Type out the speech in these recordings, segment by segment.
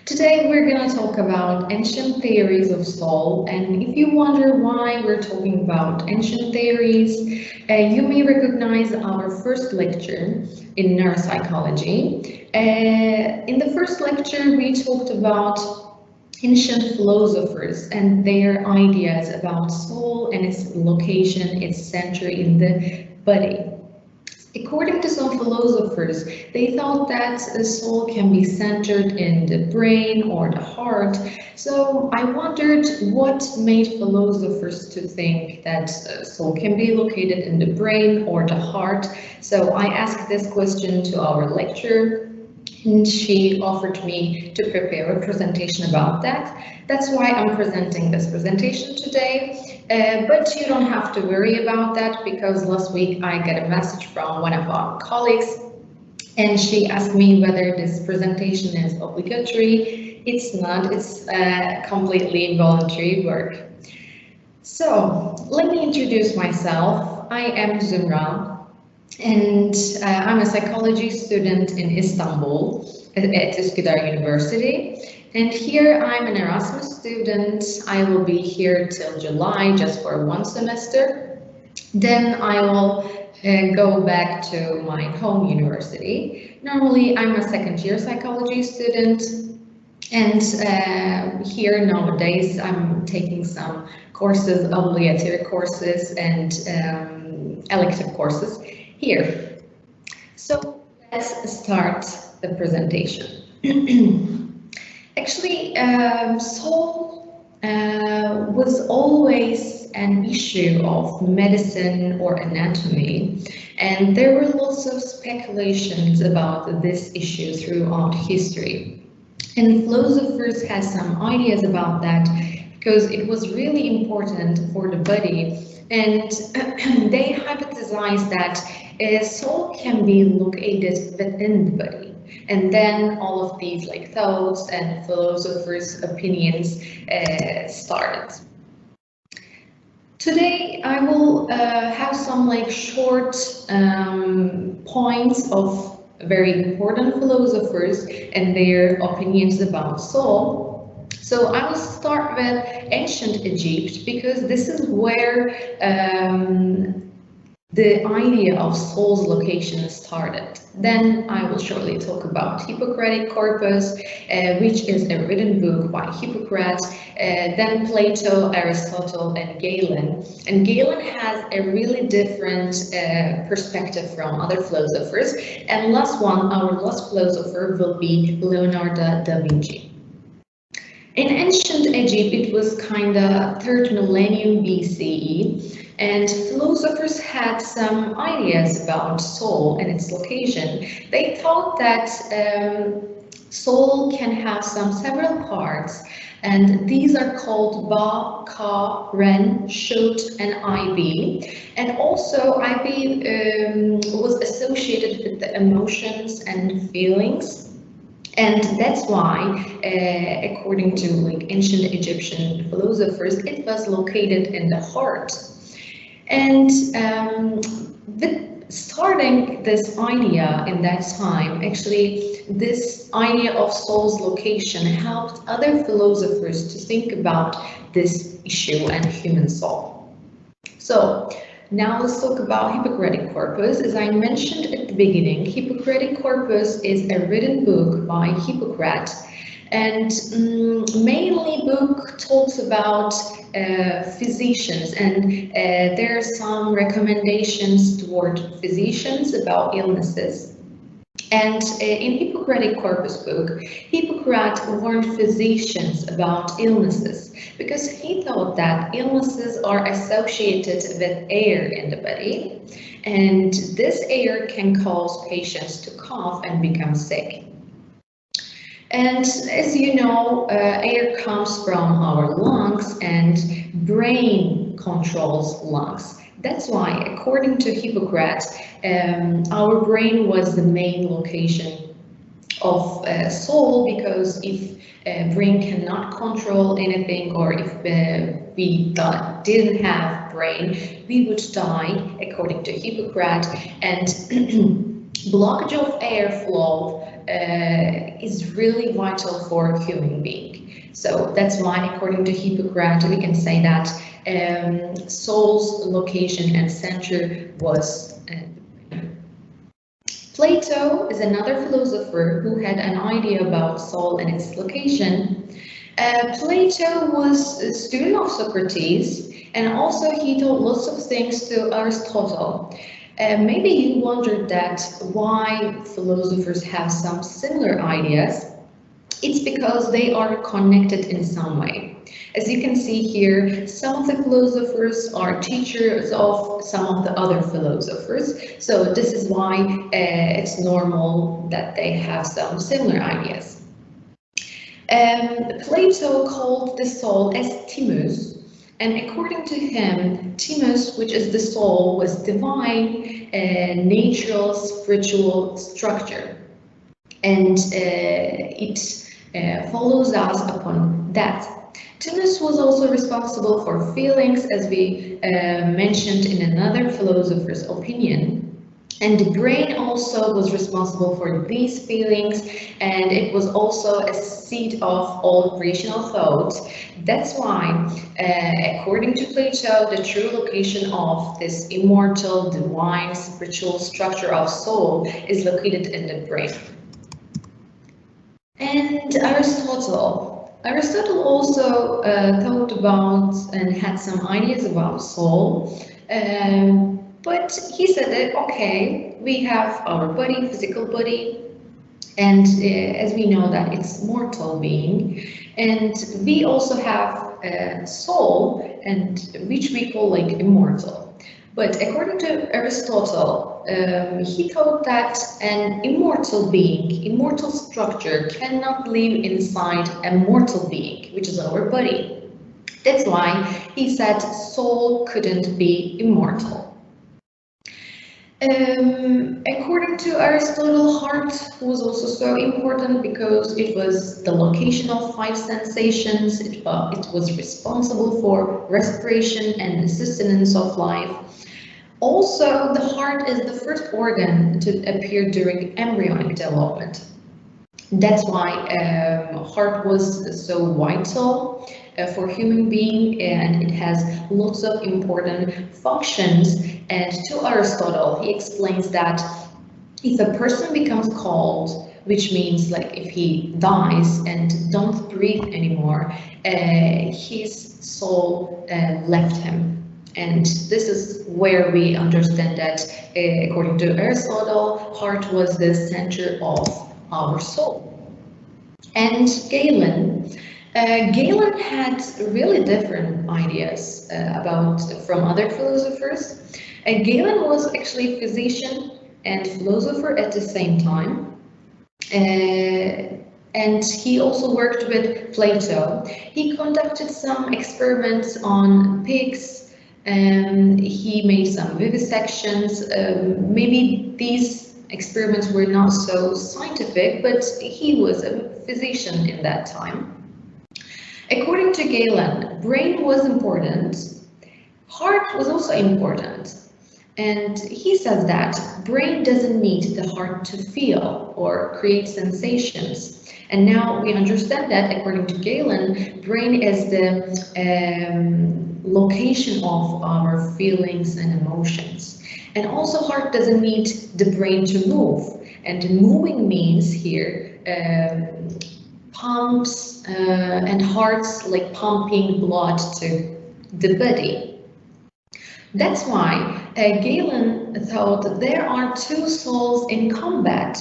Today we're going to talk about ancient theories of soul, and if you wonder why we're talking about ancient theories, you may recognize our first lecture in neuropsychology. In the first lecture we talked about ancient philosophers and their ideas about soul and its location, its center in the body. According to some philosophers, they thought that the soul can be centered in the brain or the heart. So I wondered what made philosophers to think that soul can be located in the brain or the heart. So I asked this question to our lecturer, and she offered me to prepare a presentation about that. That's why I'm presenting this presentation today. But you don't have to worry about that, because last week I got a message from one of our colleagues and she asked me whether this presentation is obligatory. It's not, it's completely voluntary work. So let me introduce myself. I am Zümranur, and I'm a psychology student in Istanbul at Üsküdar University. And here I'm an Erasmus student. I will be here till July just for one semester. Then I will go back to my home university. Normally I'm a second-year psychology student, and here nowadays I'm taking some courses, obligatory courses and elective courses here. So let's start the presentation. Actually, soul was always an issue of medicine or anatomy, and there were lots of speculations about this issue throughout history. And philosophers had some ideas about that because it was really important for the body, and they hypothesized that soul can be located within the body. And then all of these thoughts and philosophers' opinions started. Today I will have some short points of very important philosophers and their opinions about soul. So I will start with ancient Egypt, because this is where the idea of soul's location started. Then I will shortly talk about Hippocratic Corpus, which is a written book by Hippocrates, then Plato, Aristotle, and Galen. And Galen has a really different perspective from other philosophers. And last one, our last philosopher will be Leonardo da Vinci. In ancient Egypt, it was kinda 3rd millennium BCE. And philosophers had some ideas about soul and its location. They thought that soul can have several parts, and these are called Ba, Ka, Ren, Shut, and IB. And also IB was associated with the emotions and feelings. And that's why, according to ancient Egyptian philosophers, it was located in the heart. And with starting this idea in that time, actually this idea of soul's location helped other philosophers to think about this issue and human soul. So now let's talk about Hippocratic Corpus. As I mentioned at the beginning, Hippocratic Corpus is a written book by Hippocrates, and mainly book talks about physicians, and there are some recommendations toward physicians about illnesses. And in Hippocratic Corpus book, Hippocrates warned physicians about illnesses because he thought that illnesses are associated with air in the body, and this air can cause patients to cough and become sick. And as you know, air comes from our lungs, and brain controls lungs. That's why, according to Hippocrates, our brain was the main location of soul, because if brain cannot control anything, or if we didn't have brain, we would die, according to Hippocrates. And blockage of airflow is really vital for human being. So that's why, according to Hippocrates, we can say that soul's location and center was Plato is another philosopher who had an idea about soul and its location. Plato was a student of Socrates, and also he taught lots of things to Aristotle. Maybe you wondered that why philosophers have some similar ideas. It's because they are connected in some way. As you can see here, some of the philosophers are teachers of some of the other philosophers. So this is why it's normal that they have some similar ideas. Plato called the soul as thymus, and according to him, thymus, which is the soul, was divine, natural, spiritual structure, and it follows us upon that. Thymus was also responsible for feelings, as we mentioned in another philosopher's opinion. And the brain also was responsible for these feelings, and it was also a seat of all rational thought. That's why, according to Plato, the true location of this immortal, divine, spiritual structure of soul is located in the brain. And Aristotle also thought about and had some ideas about soul, but he said that, okay, we have our body, physical body, and as we know that it's mortal being, and we also have a soul, and which we call like immortal. But according to Aristotle, he thought that an immortal being, immortal structure cannot live inside a mortal being, which is our body. That's why he said soul couldn't be immortal. According to Aristotle, heart was also so important because it was the location of 5 sensations. It was responsible for respiration and sustenance of life. Also, the heart is the first organ to appear during embryonic development. That's why heart was so vital for human being, and it has lots of important functions. And to Aristotle, he explains that if a person becomes cold, which means like if he dies and don't breathe anymore, his soul left him. And this is where we understand that, according to Aristotle, heart was the center of our soul. And Galen had really different ideas from other philosophers. Galen was actually a physician and philosopher at the same time. And he also worked with Plato. He conducted some experiments on pigs. He made some vivisections. Maybe these experiments were not so scientific, but he was a physician in that time. According to Galen, brain was important, heart was also important. And he says that brain doesn't need the heart to feel or create sensations. And now we understand that, according to Galen, brain is the location of our feelings and emotions. And also heart doesn't need the brain to move. And moving means here pumps and hearts like pumping blood to the body. That's why Galen thought that there are 2 souls in combat.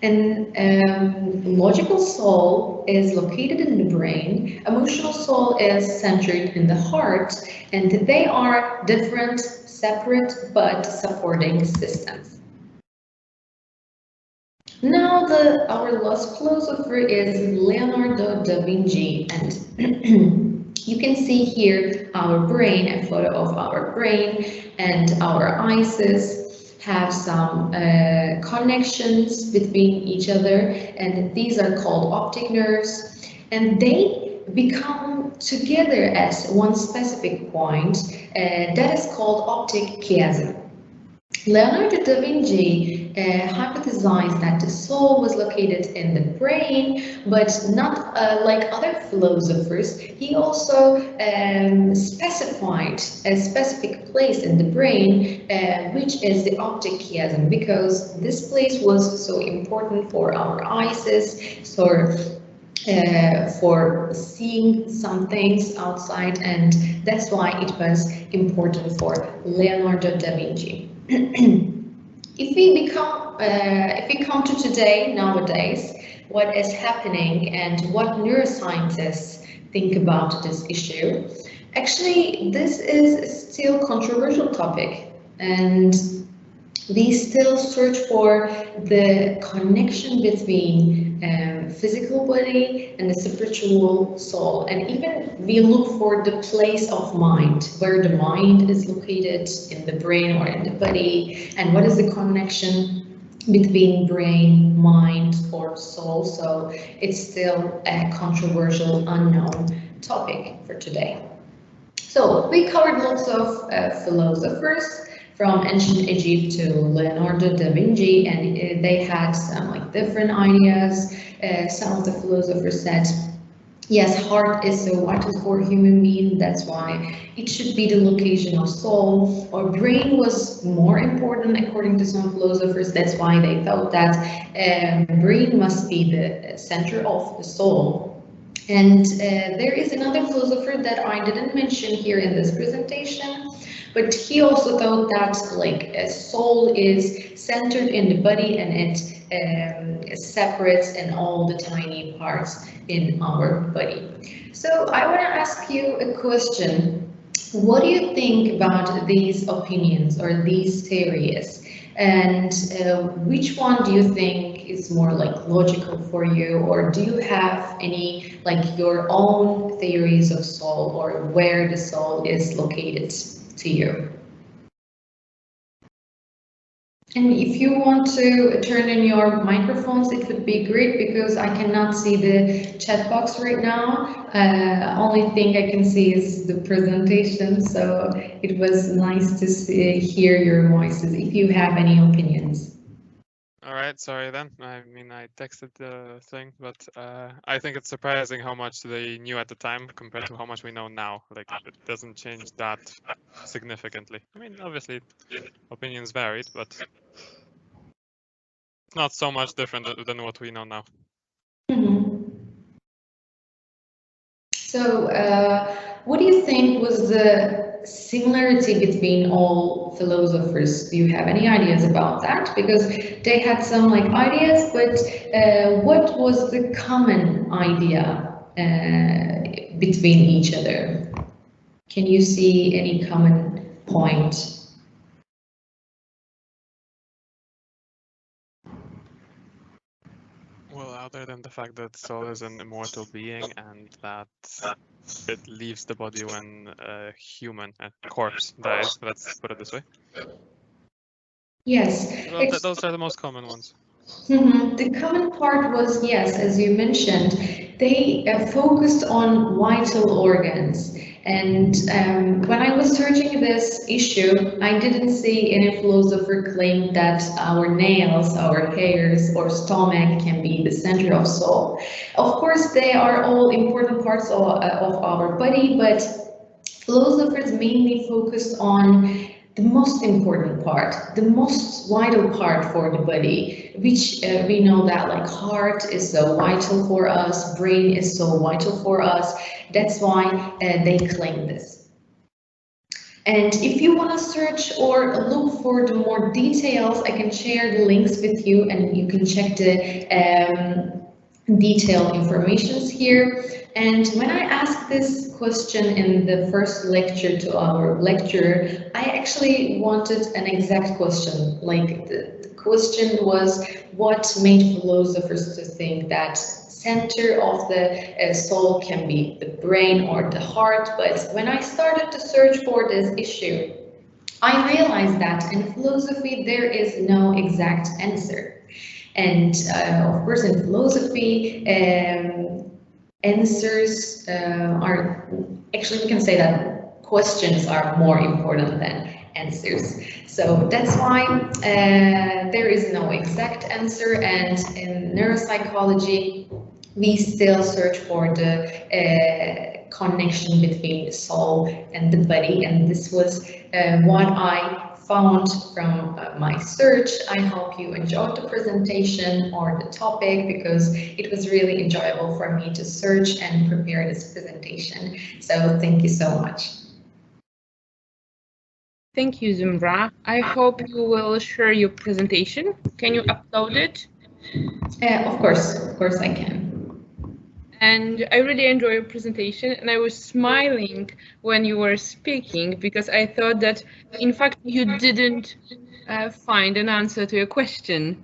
And logical soul is located in the brain, emotional soul is centered in the heart, and they are different, separate, but supporting systems. Now our last philosopher is Leonardo da Vinci, and you can see here our brain, a photo of our brain, and our eyes have some connections between each other, and these are called optic nerves, and they become together at one specific point that is called optic chiasm. Leonardo da Vinci hypothesized that the soul was located in the brain, but not like other philosophers. He also specified a specific place in the brain, which is the optic chiasm, because this place was so important for our eyes, so for seeing some things outside, and that's why it was important for Leonardo da Vinci. If we come to today, nowadays, what is happening and what neuroscientists think about this issue, actually this is still a controversial topic, and we still search for the connection between physical body and the spiritual soul, and even we look for the place of mind, where the mind is located in the brain or in the body, and what is the connection between brain, mind, or soul. So it's still a controversial, unknown topic for today. So we covered lots of philosophers from ancient Egypt to Leonardo da Vinci, and they had some like different ideas. Some of the philosophers said, yes, heart is so vital for a human being, that's why it should be the location of soul. Or brain was more important according to some philosophers, that's why they thought that brain must be the center of the soul. And there is another philosopher that I didn't mention here in this presentation, but he also thought that like a soul is centered in the body and it separates in all the tiny parts in our body. So I want to ask you a question. What do you think about these opinions or these theories? And which one do you think is more like logical for you, or do you have any like your own theories of soul or where the soul is located to you? And if you want to turn in your microphones, it would be great, because I cannot see the chat box right now. Only thing I can see is the presentation, so it was nice to hear your voices if you have any opinions. All right, sorry then. I mean, I texted the thing, but I think it's surprising how much they knew at the time compared to how much we know now. Like, it doesn't change that significantly. I mean, obviously, opinions varied, but not so much different than what we know now. Mm-hmm. So, what do you think was the similarity between all philosophers? Do you have any ideas about that? Because they had some like ideas, but what was the common idea between each other? Can you see any common point? Well, other than the fact that soul is an immortal being and that it leaves the body when a human, a corpse, dies, let's put it this way. Yes. Well, those are the most common ones. Mm-hmm. The common part was, yes, as you mentioned, they focused on vital organs. And when I was searching this issue, I didn't see any philosopher claim that our nails, our hairs, or stomach can be the center of soul. Of course, they are all important parts of our body, but philosophers mainly focused on the most important part, the most vital part for the body, which we know that like heart is so vital for us, brain is so vital for us. That's why they claim this. And if you want to search or look for the more details, I can share the links with you, and you can check the detailed informations here. And when I asked this question in the first lecture to our lecturer, I actually wanted an exact question. Like the question was, what made philosophers to think that center of the soul can be the brain or the heart? But when I started to search for this issue, I realized that in philosophy there is no exact answer. And of course, in philosophy, answers are, actually we can say that questions are more important than answers. So that's why there is no exact answer, and in neuropsychology we still search for the connection between the soul and the body, and this was what I found from my search. I hope you enjoyed the presentation or the topic, because it was really enjoyable for me to search and prepare this presentation. So thank you so much. Thank you, Zümra. I hope you will share your presentation. Can you upload it? Of course I can. And I really enjoyed your presentation, and I was smiling when you were speaking, because I thought that, in fact, you didn't find an answer to your question.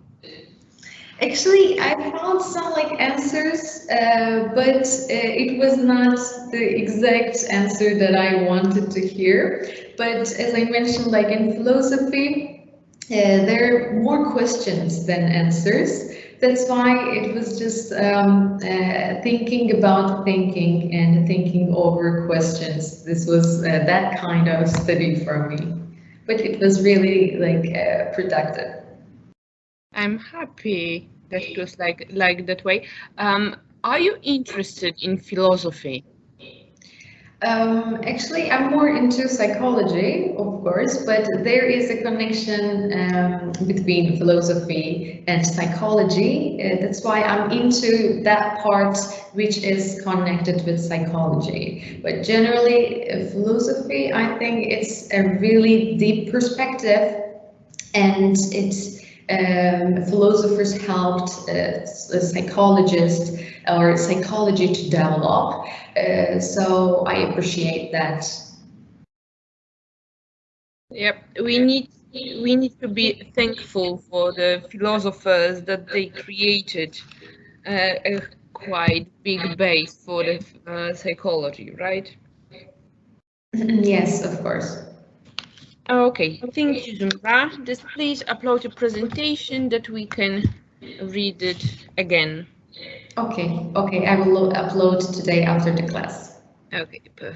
Actually, I found some answers, but it was not the exact answer that I wanted to hear. But as I mentioned, in philosophy, there are more questions than answers. That's why it was just thinking about thinking and thinking over questions. This was that kind of study for me, but it was really productive. I'm happy that it was like that way. Are you interested in philosophy? Actually, I'm more into psychology, of course, but there is a connection between philosophy and psychology. That's why I'm into that part which is connected with psychology. But generally, philosophy, I think it's a really deep perspective, and it's philosophers helped psychologists or psychology to develop. So I appreciate that. Yep, we need to be thankful for the philosophers that they created a quite big base for the psychology, right? Yes, of course. Okay, thank you, Zümra. Just please upload your presentation that we can read it again. Okay, I will upload today after the class. Okay, perfect.